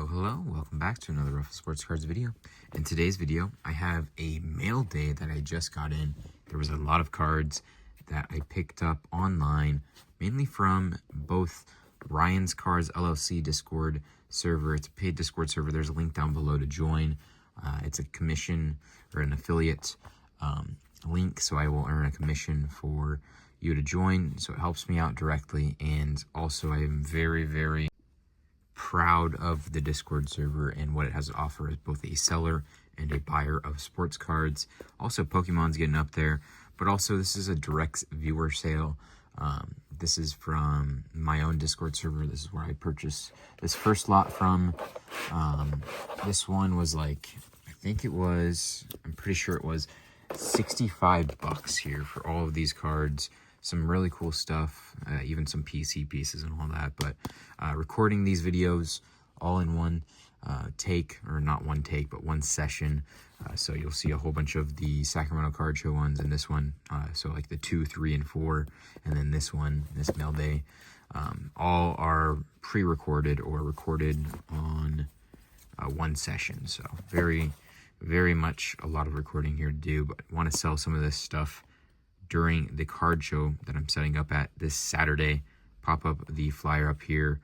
Hello, welcome back to another Ruffa Sports Cards video. In today's video, I have a mail day that I just got in. There was a lot of cards that I picked up online, mainly from both Ryan's Cards LLC Discord server. It's a paid Discord server. There's a link down below to join. It's a commission or an affiliate link, so I will earn a commission for you to join. So it helps me out directly, and also I am very proud of the Discord server and what it has to offer as both a seller and a buyer of sports cards. Also, Pokemon's getting up there, but also this is a direct viewer sale. This is from my own Discord server. This is where I purchased this first lot from. This one was like, I'm pretty sure it was $65 here for all of these cards. Some really cool stuff, even some PC pieces and all that. But recording these videos all in one take, or not one take, but one session. So you'll see a whole bunch of the Sacramento Card Show ones and this one. So like the 2, 3, and 4, and then this one, this mail day. All are pre-recorded or recorded on one session. So very much a lot of recording here to do, but I want to sell some of this stuff during the card show that I'm setting up at this Saturday. Pop up the flyer up here.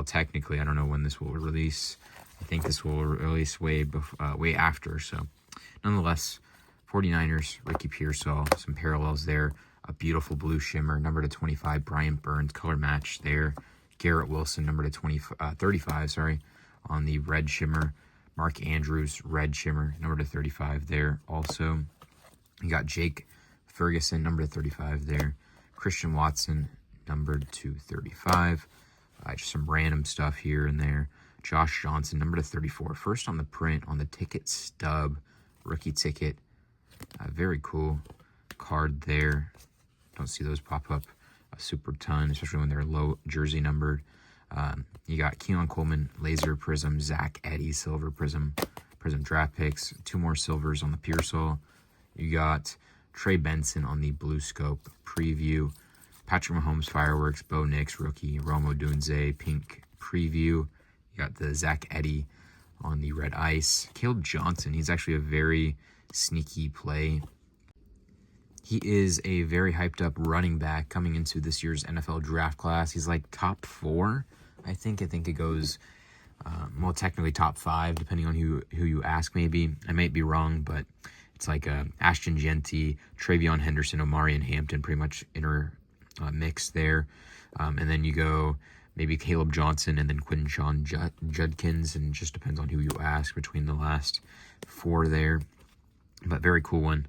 Technically, I don't know when this will release. I think this will release way after. So, nonetheless, 49ers, Ricky Pearsall, some parallels there. A beautiful blue shimmer, number to 25, Brian Burns, color match there. Garrett Wilson, number to 35, on the red shimmer. Mark Andrews, red shimmer, number to 35 there. Also, you got Jake Ferguson, number to 35 there. Christian Watson, numbered to 35. Just some random stuff here and there. Josh Johnson, number to 34. First on the print, on the ticket stub, rookie ticket. Very cool card there. Don't see those pop up a super ton, especially when they're low jersey numbered. You got Keon Coleman, laser prism. Zach Edey, silver prism draft picks. 2 more silvers on the Pearsall. You got Trey Benson on the Blue Scope preview. Patrick Mahomes fireworks. Bo Nix rookie. Rome Odunze pink preview. You got the Zach Edey on the red ice. Caleb Johnson, he's actually a very sneaky play. He is a very hyped up running back coming into this year's NFL draft class. He's like top 4, I think. I think it goes, technically top 5, depending on who you ask maybe. I might be wrong, but it's like Ashton Genty, Travion Henderson, Omarion Hampton, pretty much mixed there. And then you go maybe Caleb Johnson and then Quinshon Judkins, and just depends on who you ask between the last 4 there. But very cool one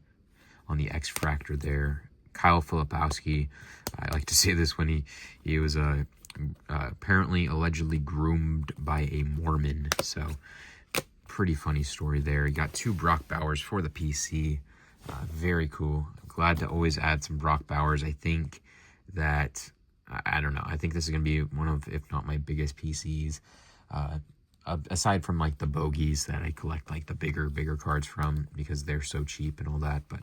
on the X-Fractor there. Kyle Filipowski, I like to say this when he was apparently allegedly groomed by a Mormon, so pretty funny story there. You got 2 Brock Bowers for the PC. Very cool. Glad to always add some Brock Bowers. I think that, I don't know, I think this is going to be one of, if not my biggest PCs. Aside from like the bogeys that I collect like the bigger cards from because they're so cheap and all that. But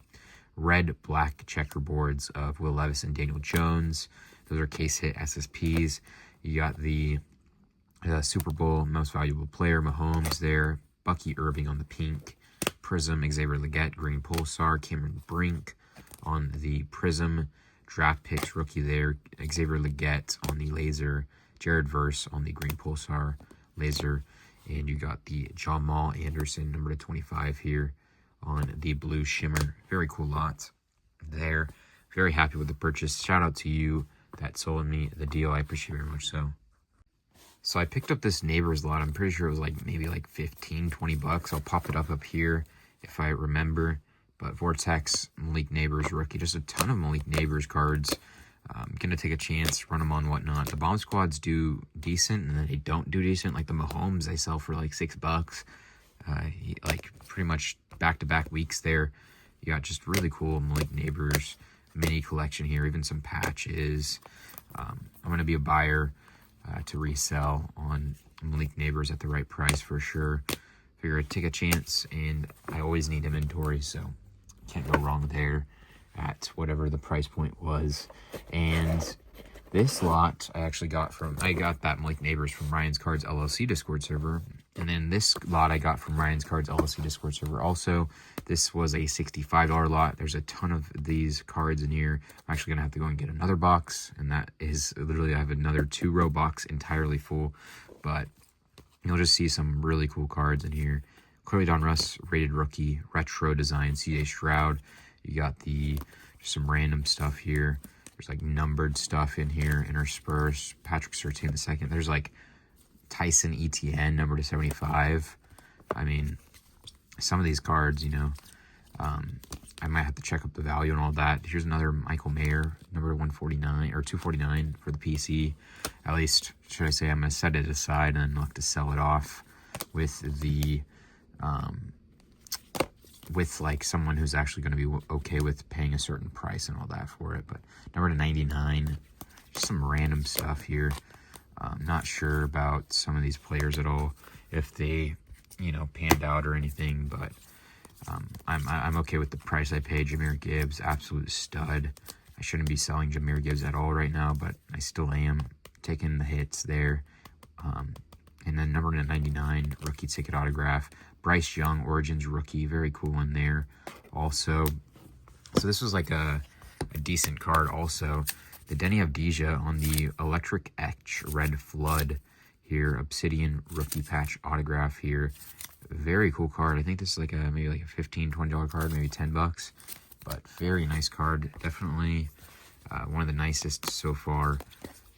red, black checkerboards of Will Levis and Daniel Jones. Those are case hit SSPs. You got the Super Bowl most valuable player, Mahomes there. Bucky Irving on the pink prism. Xavier Legette, green pulsar. Cameron Brink on the prism. Draft picks rookie there. Xavier Legette on the laser. Jared Verse on the green pulsar laser. And you got the Jamal Anderson, number to 25 here on the blue shimmer. Very cool lot there. Very happy with the purchase. Shout out to you that sold me the deal. I appreciate it very much so. So I picked up this Neighbors lot. I'm pretty sure it was like maybe like 15, 20 bucks. I'll pop it up here if I remember. But Vortex, Malik Neighbors rookie. Just a ton of Malik Neighbors cards. I'm going to take a chance, run them on whatnot. The Bomb Squads do decent, and then they don't do decent. Like the Mahomes, they sell for like $6. Like pretty much back-to-back weeks there. You got just really cool Malik Neighbors mini collection here. Even some patches. I'm going to be a buyer to resell on Malik Neighbors at the right price for sure. Figure I'd take a chance, and I always need inventory, so can't go wrong there at whatever the price point was. And This lot I actually got that Malik Neighbors from Ryan's Cards LLC Discord server. And then this lot I got from Ryan's Cards LLC Discord server. Also, this was a $65 lot. There's a ton of these cards in here. I'm actually going to have to go and get another box. And that is literally, I have another 2-row box entirely full. But you'll just see some really cool cards in here. Chloe Don Russ, rated rookie, retro design, CJ Stroud. You got just some random stuff here. There's like numbered stuff in here, interspersed. Patrick Surtain II. There's like Tyson ETN, number to 75. I mean, some of these cards, you know, I might have to check up the value and all that. Here's another Michael Mayer, number 149 or 249 for the PC. At least, should I say, I'm going to set it aside and look to sell it off with with like someone who's actually going to be okay with paying a certain price and all that for it. But number to 99, just some random stuff here. Not sure about some of these players at all, if they, you know, panned out or anything, but I'm okay with the price I paid. Jahmyr Gibbs, absolute stud. I shouldn't be selling Jahmyr Gibbs at all right now, but I still am taking the hits there. And then number 99, rookie ticket autograph. Bryce Young, Origins rookie, very cool one there. Also, so this was like a decent card also. The Denny Avdija on the Electric Etch Red Flood here. Obsidian rookie patch autograph here. Very cool card. I think this is like maybe like a $15, $20 card, maybe $10. But very nice card. Definitely one of the nicest so far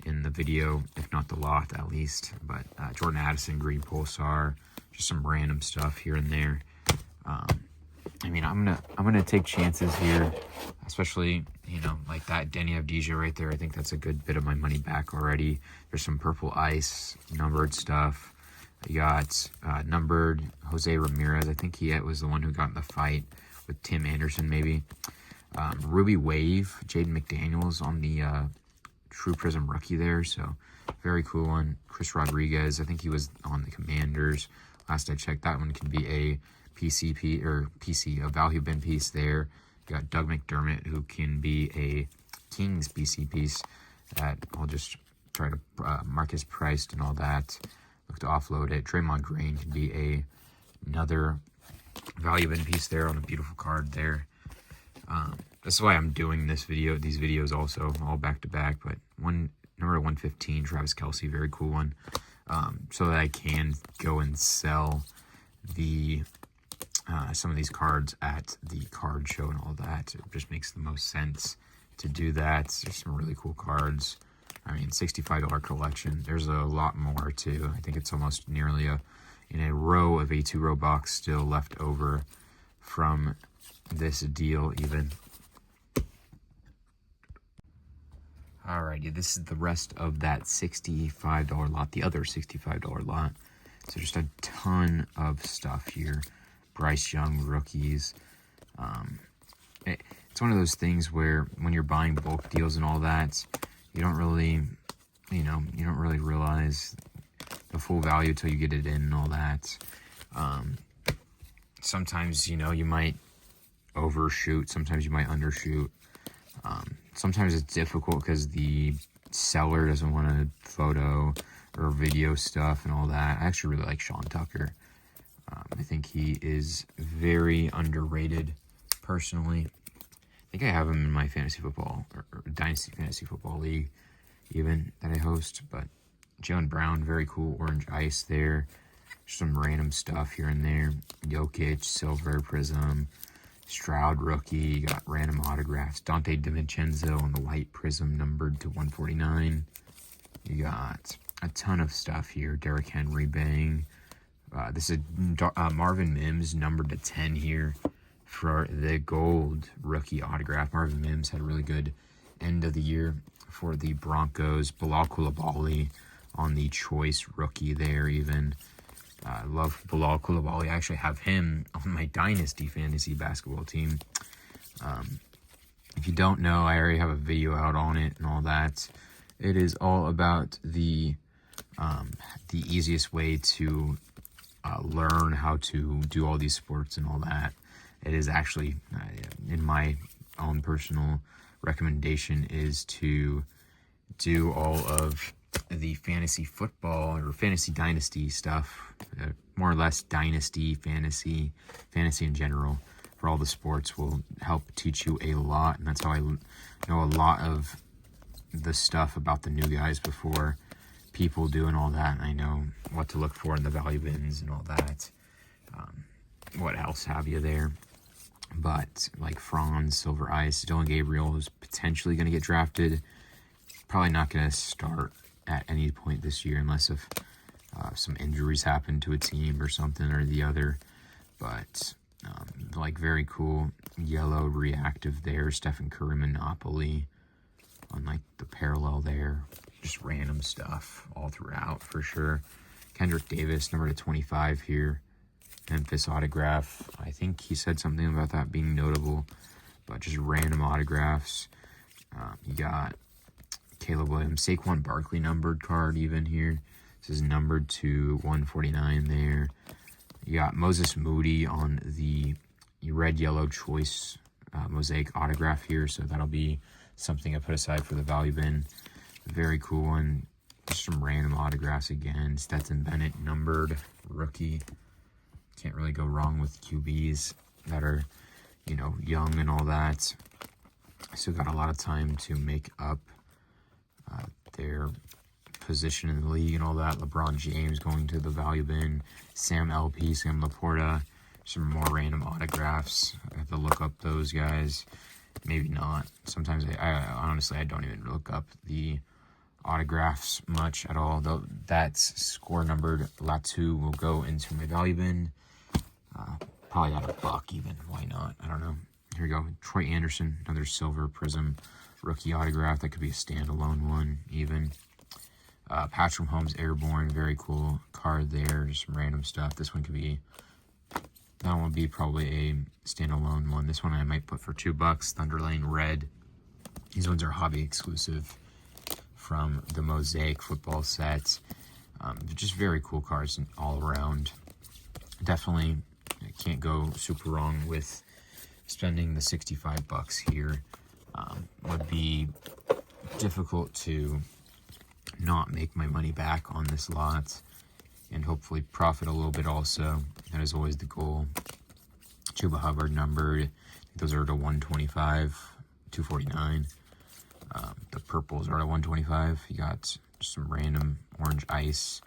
in the video, if not the lot at least. But Jordan Addison, Green Pulsar. Just some random stuff here and there. I mean, I'm gonna take chances here, especially, you know, like that Denny Avdija right there. I think that's a good bit of my money back already. There's some Purple Ice, numbered stuff. You got numbered Jose Ramirez. I think he was the one who got in the fight with Tim Anderson, maybe. Ruby Wave, Jaden McDaniels on the True Prism rookie there. So very cool one. Chris Rodriguez, I think he was on the Commanders. Last I checked, that one can be a a value bin piece there. You got Doug McDermott, who can be a Kings PC piece that I'll just try to mark as priced and all that. Look to offload it. Draymond Green can be another value bin piece there on a beautiful card there. That's why I'm doing these videos also all back to back. But number 115, Travis Kelce, very cool one. So that I can go and sell some of these cards at the card show and all that. It just makes the most sense to do that. There's some really cool cards. I mean, $65 collection. There's a lot more too. I think it's almost nearly in a row of a 2-row box still left over from this deal even. Alrighty, this is the rest of that $65 lot, the other $65 lot. So just a ton of stuff here. Bryce Young rookies. It's one of those things where when you're buying bulk deals and all that, you don't really realize the full value till you get it in and all that. Sometimes, you know, you might overshoot. Sometimes you might undershoot. Sometimes it's difficult because the seller doesn't want a photo or video stuff and all that. I actually really like Sean Tucker. I think he is very underrated, personally. I think I have him in my fantasy football, or Dynasty Fantasy Football League, even, that I host. But Jalen Brown, very cool. Orange Ice there. Some random stuff here and there. Jokic, Silver Prism. Stroud rookie, you got random autographs. Dante DiVincenzo on the white prism, numbered to 149. You got a ton of stuff here. Derrick Henry, bang. This is Marvin Mims, numbered to 10 here for the gold rookie autograph. Marvin Mims had a really good end of the year for the Broncos. Bilal Coulibaly on the choice rookie there even. I love Bilal Coulibaly. I actually have him on my Dynasty Fantasy Basketball team. If you don't know, I already have a video out on it and all that. It is all about the easiest way to learn how to do all these sports and all that. It is actually, in my own personal recommendation, is to do all of the fantasy football or fantasy dynasty stuff, more or less dynasty, fantasy in general, for all the sports will help teach you a lot. And that's how I know a lot of the stuff about the new guys before people do and all that. And I know what to look for in the value bins and all that. What else have you there? But like Franz, Silver Ice, Dylan Gabriel is potentially going to get drafted. Probably not going to start at any point this year unless if some injuries happen to a team or something or the other. But like very cool yellow reactive there. Stephen Curry Monopoly on like the parallel there. Just random stuff all throughout for sure. Kendrick Davis, number 25 here. Memphis autograph. I think he said something about that being notable, but just random autographs. You got Caleb Williams, Saquon Barkley numbered card even here. This is numbered to 149 there. You got Moses Moody on the red-yellow choice mosaic autograph here, so that'll be something I put aside for the value bin. Very cool one. Just some random autographs again. Stetson Bennett numbered rookie. Can't really go wrong with QBs that are, you know, young and all that. Still got a lot of time to make up their position in the league and all that. LeBron James going to the value bin. Sam Laporta. Some more random autographs. I have to look up those guys. Maybe not. Sometimes I honestly, I don't even look up the autographs much at all. Though that's score numbered. Latu will go into my value bin. Probably at $1 even. Why not? I don't know. Here we go. Troy Anderson, another silver prism rookie autograph. That could be a standalone one even. Patrick Mahomes Airborne. Very cool card there. Just some random stuff. This one could be... That one would be probably a standalone one. This one I might put for $2. Thunder Lane Red. These ones are hobby exclusive from the Mosaic football set. Just very cool cards all around. Definitely can't go super wrong with spending the $65 here. Would be difficult to not make my money back on this lot and hopefully profit a little bit also. That is always the goal. Chuba Hubbard numbered. Those are to 125, 249. The purples are to 125. You got some random orange ice.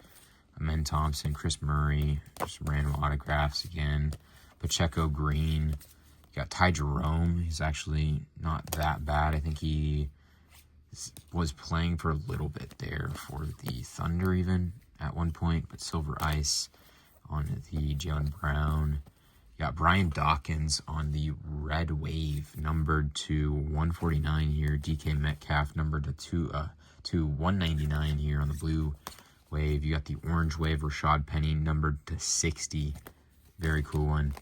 Amen Thompson, Chris Murray, some random autographs again. Pacheco green. You got Ty Jerome. He's actually not that bad. I think he was playing for a little bit there for the Thunder even at one point. But silver ice on the Jaylen Brown. You got Brian Dawkins on the red wave, numbered to 149 here. DK Metcalf numbered to 199 here on the blue wave. You got the orange wave, Rashad Penny numbered to 60. Very cool one.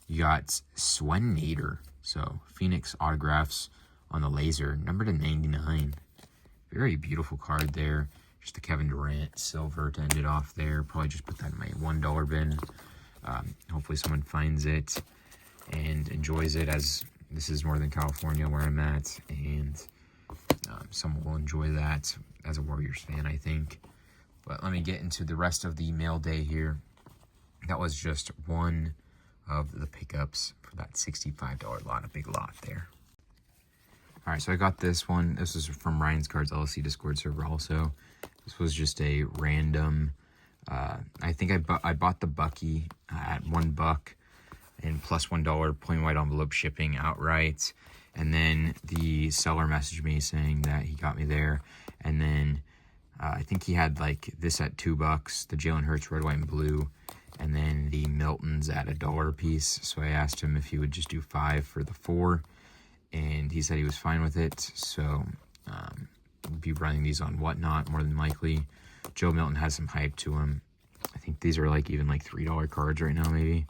You got Swen Nader, so Phoenix autographs on the laser, numbered to 99. Very beautiful card there. Just a Kevin Durant silver to end it off there. Probably just put that in my $1 bin. Hopefully someone finds it and enjoys it, as this is Northern California where I'm at, and someone will enjoy that as a Warriors fan, I think. But let me get into the rest of the mail day here. That was just one of the pickups for that $65 lot, a big lot there. All right, so I got this one. This is from Ryan's Cards LLC Discord server also. This was just a random... I think I bought the Bucky at $1 and plus $1 plain white envelope shipping outright. And then the seller messaged me saying that he got me there. And then I think he had like this at $2, the Jalen Hurts red, white, and blue. And then the Miltons at $1 a piece. So I asked him if he would just do $5 for the 4. And he said he was fine with it. So we'll be running these on Whatnot more than likely. Joe Milton has some hype to him. I think these are like even like $3 cards right now maybe.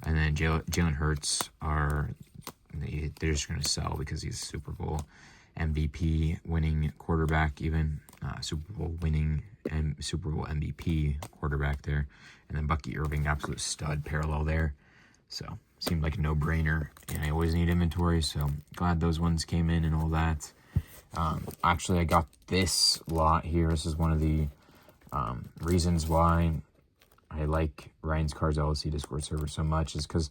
And then Jalen Hurts they're just going to sell because he's a Super Bowl MVP winning quarterback even. Super Bowl winning and Super Bowl MVP quarterback there. And then Bucky Irving, absolute stud parallel there. So seemed like a no-brainer. And I always need inventory, so glad those ones came in and all that. Actually, I got this lot here. This is one of the reasons why I like Ryan's Cards LLC Discord server so much, is because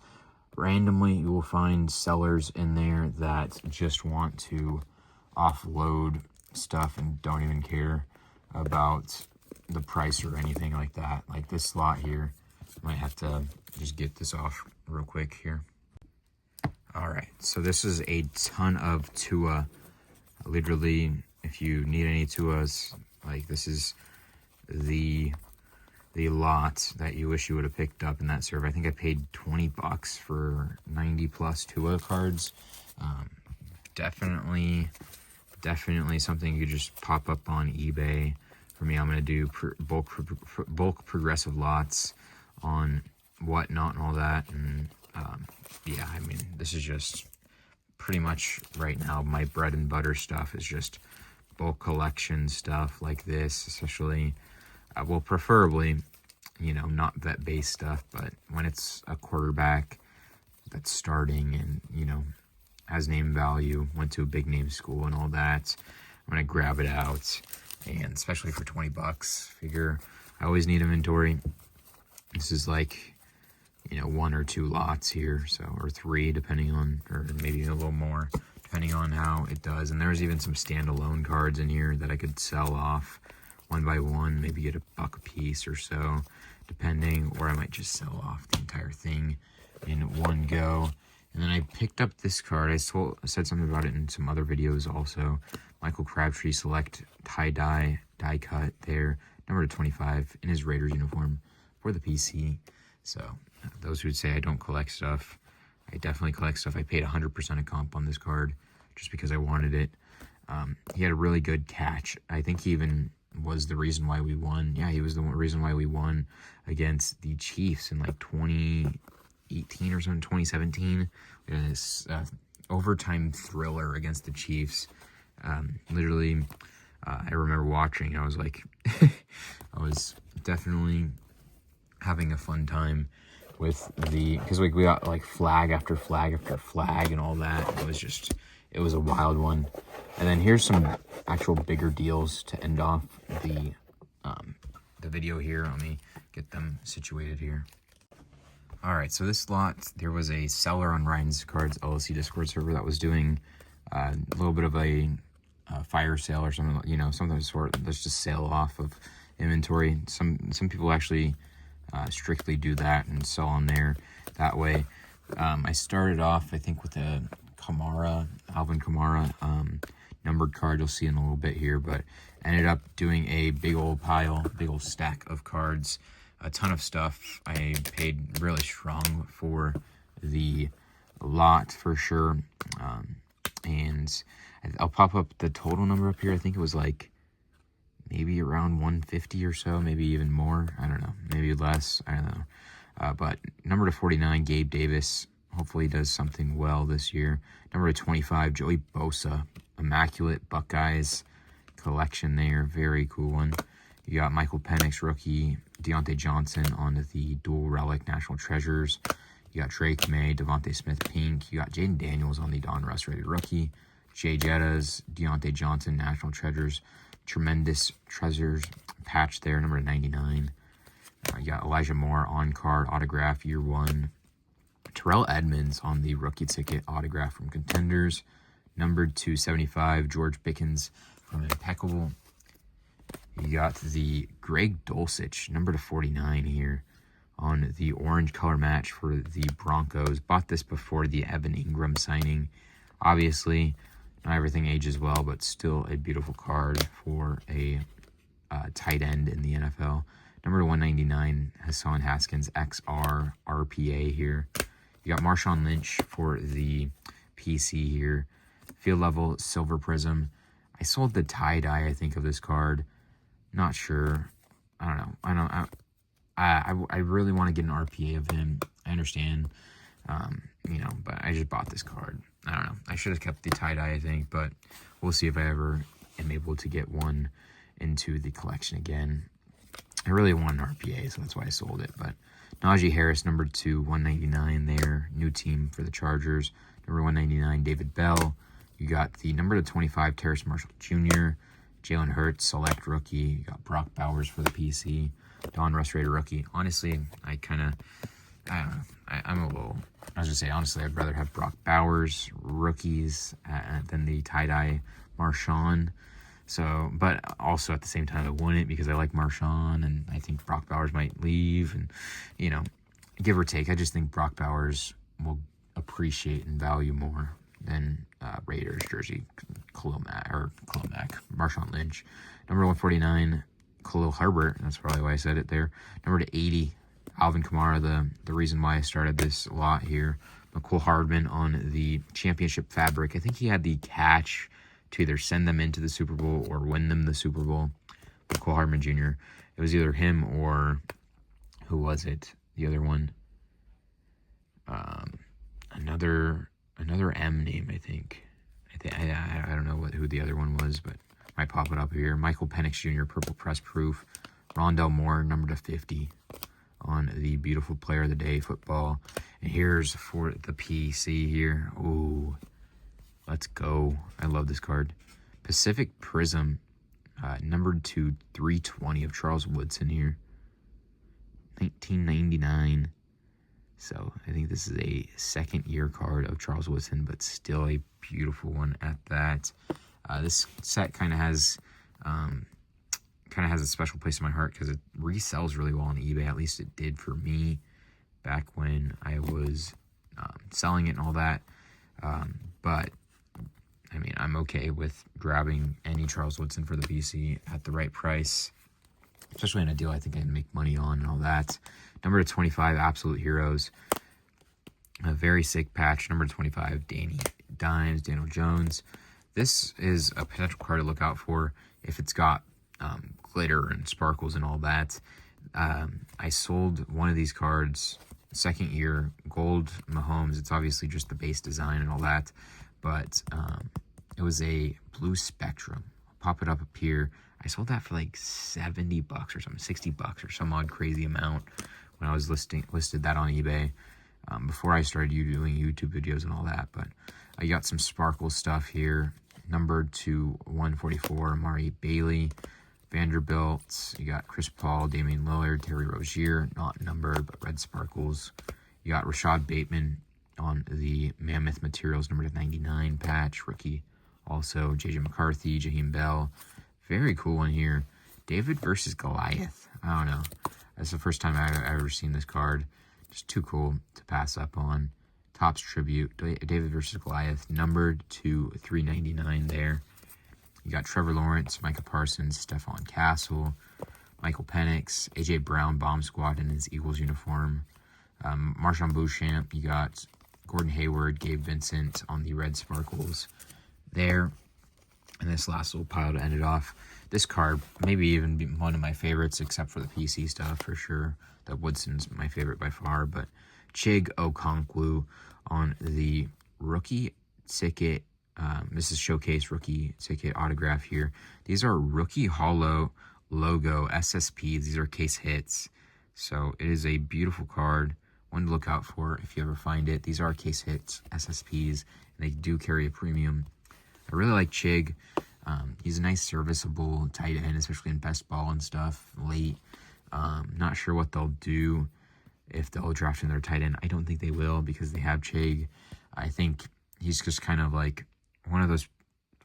randomly you will find sellers in there that just want to offload stuff and don't even care about the price or anything like that. Like this lot here, might have to just get this off real quick here. All right, so this is a ton of Tua. Literally, if you need any Tuas, like this is the lot that you wish you would have picked up in that server. I think I paid $20 for 90 plus Tua cards. Definitely something you just pop up on eBay. For me, I'm going to do bulk progressive lots on whatnot and all that. And yeah, I mean, this is just pretty much right now my bread and butter stuff is just bulk collection stuff like this, especially, well, preferably, you know, not vet based stuff, but when it's a quarterback that's starting and, you know, has name value, went to a big name school and all that, I'm gonna grab it out. And especially for $20, figure I always need inventory. This is like, you know, 1 or 2 lots here, so, or 3 depending on, or maybe a little more depending on how it does. And there's even some standalone cards in here that I could sell off one by one, maybe get $1 a piece or so, depending, or I might just sell off the entire thing in one go. And then I picked up this card. I said something about it in some other videos also. Michael Crabtree Select tie-dye die cut there, number 25 in his Raiders uniform for the PC. So those who would say I don't collect stuff, I definitely collect stuff. I paid 100% of comp on this card just because I wanted it. He had a really good catch. I think he even was the reason why we won. Yeah, he was the reason why we won against the Chiefs in like 2018 or something, 2017. We had this overtime thriller against the Chiefs. Literally, I remember watching. I was like, I was definitely having a fun time with because we got like flag after flag after flag and all that. It was a wild one. And then here's some actual bigger deals to end off the video here. Let me get them situated here. All right, so this lot, there was a seller on Ryan's Cards LLC Discord server that was doing a little bit of a fire sale or something, you know, something of the sort. Let's just sell off of inventory. Some people actually strictly do that and sell on there that way. I started off, I think, with a Alvin Kamara numbered card. You'll see in a little bit here, but ended up doing a big old stack of cards. A ton of stuff. I paid really strong for the lot for sure. And I'll pop up the total number up here. I think it was like maybe around 150 or so, maybe even more. I don't know, maybe less. I don't know. But number to 49, Gabe Davis. Hopefully he does something well this year. Number to 25, Joey Bosa. Immaculate Buckeyes collection there. Very cool one. You got Michael Penix, rookie. Deontay Johnson on the dual relic National Treasures. You got Drake May, Devontae Smith pink. You got Jaden Daniels on the Don Russ rated rookie. Jay Jettas, Deontay Johnson, National Treasures. Tremendous Treasures patch there, number 99. You got Elijah Moore on card autograph year 1. Terrell Edmonds on the rookie ticket autograph from Contenders. Numbered to 75, George Bickens from Impeccable. You got the Greg Dulcich, number to 49 here on the orange color match for the Broncos. Bought this before the Evan Ingram signing. Obviously, not everything ages well, but still a beautiful card for a tight end in the NFL. Number to 199, Hassan Haskins XR RPA here. You got Marshawn Lynch for the PC here. Field level silver prism. I sold the tie-dye, I think, of this card. Not sure. I don't know. I really want to get an RPA of him. I understand. You know, but I just bought this card. I don't know. I should have kept the tie-dye, I think, but we'll see if I ever am able to get one into the collection again. I really want an RPA, so that's why I sold it. But Najee Harris, number 2, 199 there. New team for the Chargers. Number 199, David Bell. You You got the number to 25 Terrace Marshall Jr., Jalen Hurts, select rookie. You got Brock Bowers for the PC, Don Russ Raider rookie. Honestly, I don't know. I'm a little, I was going to say, honestly, I'd rather have Brock Bowers rookies than the tie-dye Marshawn. So, but also at the same time, I wouldn't, because I like Marshawn, and I think Brock Bowers might leave, and, you know, give or take, I just think Brock Bowers will appreciate and value more than Raiders jersey Khalil Mack, Marshawn Lynch. Number 149, Khalil Herbert. That's probably why I said it there. Number to 80, Alvin Kamara. The reason why I started this lot here. McCole Hardman on the championship fabric. I think he had the catch to either send them into the Super Bowl or win them the Super Bowl. McCole Hardman Jr. It was either him or who was it? The other one. Another M name, I think. I don't know who the other one was, but might pop it up here. Michael Penix Jr., Purple Press Proof. Rondell Moore, number to 50 on the Beautiful Player of the Day football. And here's for the PC here. Ooh, let's go. I love this card. Pacific Prism, numbered to 320 of Charles Woodson here. 1999. So I think this is a second-year card of Charles Woodson, but still a beautiful one at that. This set kind of has a special place in my heart because it resells really well on eBay. At least it did for me back when I was selling it and all that. But I mean, I'm okay with grabbing any Charles Woodson for the PC at the right price, especially in a deal I think I can make money on and all that. Number to 25, Absolute Heroes. A very sick patch. Number to 25, Danny Dimes, Daniel Jones. This is a potential card to look out for if it's got glitter and sparkles and all that. I sold one of these cards, second year, Gold Mahomes. It's obviously just the base design and all that, but it was a blue Spectrum. I'll pop it up here. I sold that for like $70 or something, $60 or some odd crazy amount when I was listed that on eBay before I started doing YouTube videos and all that. But I got some sparkle stuff here. Numbered to 144, Amari Bailey, Vanderbilt. You got Chris Paul, Damian Lillard, Terry Rozier, not numbered, but red sparkles. You got Rashad Bateman on the Mammoth Materials number 99 patch, rookie. Also, J.J. McCarthy, Jaheim Bell. Very cool one here. David versus Goliath. I don't know. That's the first time I've ever seen this card. Just too cool to pass up on. Topps Tribute, David versus Goliath, numbered to 399 there. You got Trevor Lawrence, Micah Parsons, Stephon Castle, Michael Penix, A.J. Brown, Bomb Squad in his Eagles uniform. Marshawn Beauchamp, you got Gordon Hayward, Gabe Vincent on the red sparkles there. And this last little pile to end it off. This card, maybe even be one of my favorites, except for the PC stuff for sure. That Woodson's my favorite by far, but Chig Okonkwo on the rookie ticket. This is showcase rookie ticket autograph here. These are rookie hollow logo SSPs. These are case hits. So it is a beautiful card. One to look out for if you ever find it. These are case hits, SSPs, and they do carry a premium. I really like Chig. He's a nice serviceable tight end, especially in best ball and stuff late. Not sure what they'll do if they'll draft in their tight end. I don't think they will because they have Chig. I think he's just kind of like one of those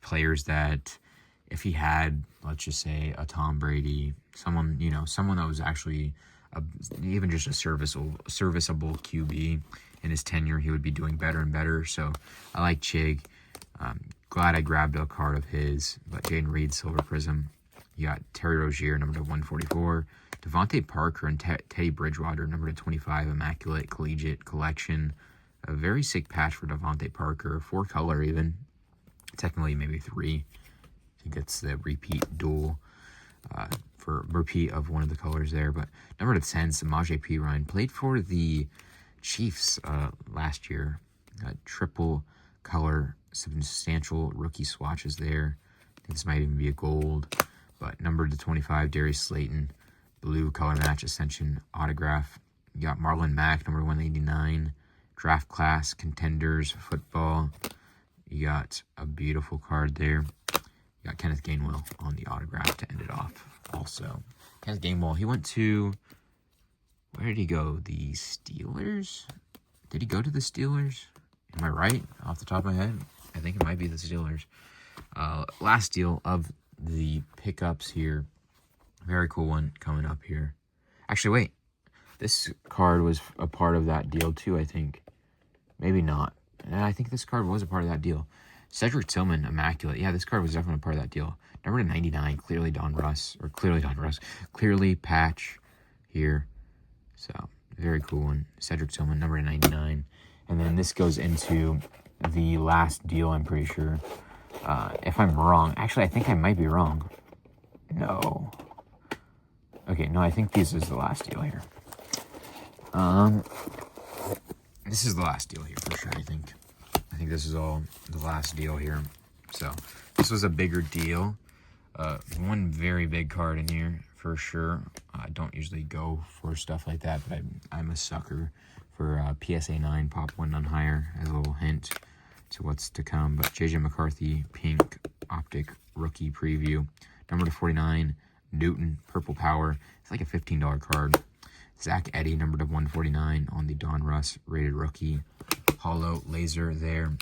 players that if he had, let's just say, a Tom Brady, someone that was actually even just a serviceable QB in his tenure, he would be doing better and better. So I like Chig. Glad I grabbed a card of his. But Jaden Reed, Silver Prism. You got Terry Rozier, number to 144. Devontae Parker and Teddy Bridgewater, number to 25. Immaculate Collegiate Collection. A very sick patch for Devontae Parker. 4-color even. Technically maybe 3. I think it's the repeat dual for repeat of one of the colors there. But number to 10, Samaje Perine. Played for the Chiefs last year. Triple color, substantial rookie swatches there. I think this might even be a gold. But number to 25, Darius Slayton. Blue color match Ascension autograph. You got Marlon Mack, number 189. Draft class, contenders, football. You got a beautiful card there. You got Kenneth Gainwell on the autograph to end it off. Also, Kenneth Gainwell, he went to, where did he go? The Steelers? Did he go to the Steelers? Am I right? Off the top of my head, I think it might be the Steelers. Last deal of the pickups here. Very cool one coming up here. Actually, wait. This card was a part of that deal too, I think. Maybe not. I think this card was a part of that deal. Cedric Tillman, Immaculate. Yeah, this card was definitely a part of that deal. Number to 99, clearly clearly Patch here. So, very cool one. Cedric Tillman, number to 99. And then this goes into the last deal, I'm pretty sure. If I'm wrong, actually, I think I might be wrong. No. Okay, no, I think this is the last deal here. This is the last deal here for sure, I think. I think this is all the last deal here. So, this was a bigger deal. One very big card in here for sure. I don't usually go for stuff like that, but I'm a sucker for PSA 9, pop 1 none higher, as a little hint to what's to come. But JJ McCarthy, pink optic rookie preview. Number to 49, Newton, purple power. It's like a $15 card. Zach Edey, number to 149 on the Don Russ rated rookie. Hollow laser there.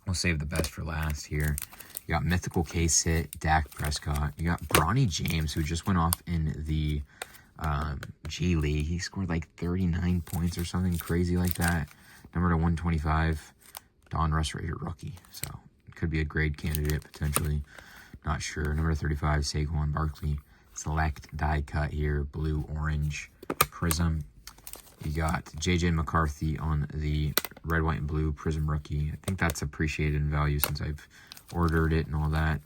We'll save the best for last here. You got mythical case hit, Dak Prescott. You got Bronny James, who just went off in the G League. He scored like 39 points or something crazy like that. Number to 125, Don Russ rated rookie. So it could be a grade candidate potentially. Not sure. Number to 35, Saquon Barkley. Select die cut here, blue, orange, prism. You got JJ McCarthy on the red, white, and blue prism rookie. I think that's appreciated in value since I've ordered it and all that.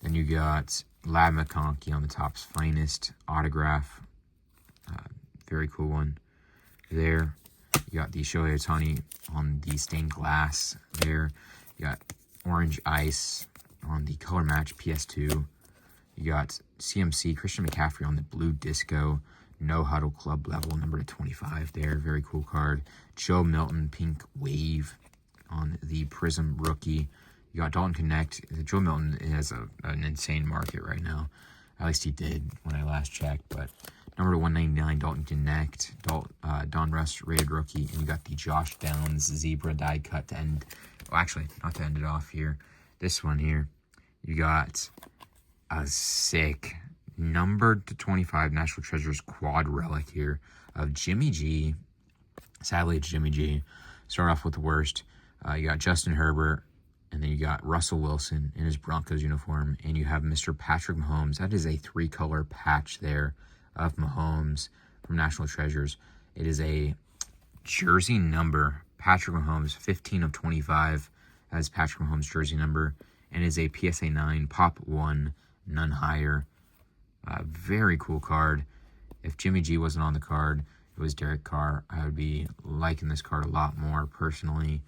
Then you got Lab McConkey on the Topps Finest autograph. Very cool one there. You got the Shohei Ohtani on the stained glass there. You got Orange Ice on the color match PS2. You got CMC, Christian McCaffrey on the blue disco. No Huddle Club level, number to 25 there. Very cool card. Joe Milton, pink wave on the Prism rookie. You got Dalton Connect. Joe Milton has an insane market right now. At least he did when I last checked. But number to 199, Dalton Connect. Don Russ rated rookie. And you got the Josh Downs zebra die cut to end. Well, actually, not to end it off here. This one here. You got a sick numbered to 25 National Treasures quad relic here of Jimmy G. Sadly, it's Jimmy G. Start off with the worst. You got Justin Herbert, and then you got Russell Wilson in his Broncos uniform, and you have Mr. Patrick Mahomes. That is a 3-color patch there of Mahomes from National Treasures. It is a jersey number. Patrick Mahomes, 15 of 25. That is Patrick Mahomes' jersey number, and is a PSA 9, pop 1, none higher. Very cool card. If Jimmy G wasn't on the card, it was Derek Carr, I would be liking this card a lot more personally.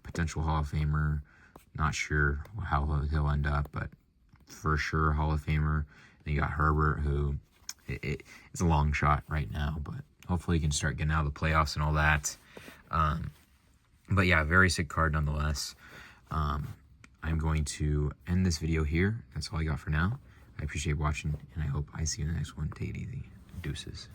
Potential Hall of Famer. Not sure how he'll end up, but for sure Hall of Famer. And you got Herbert, who it's a long shot right now, but hopefully he can start getting out of the playoffs and all that. But yeah, very sick card nonetheless. I'm going to end this video here. That's all I got for now. I appreciate watching, and I hope I see you in the next one. Take it easy. Deuces.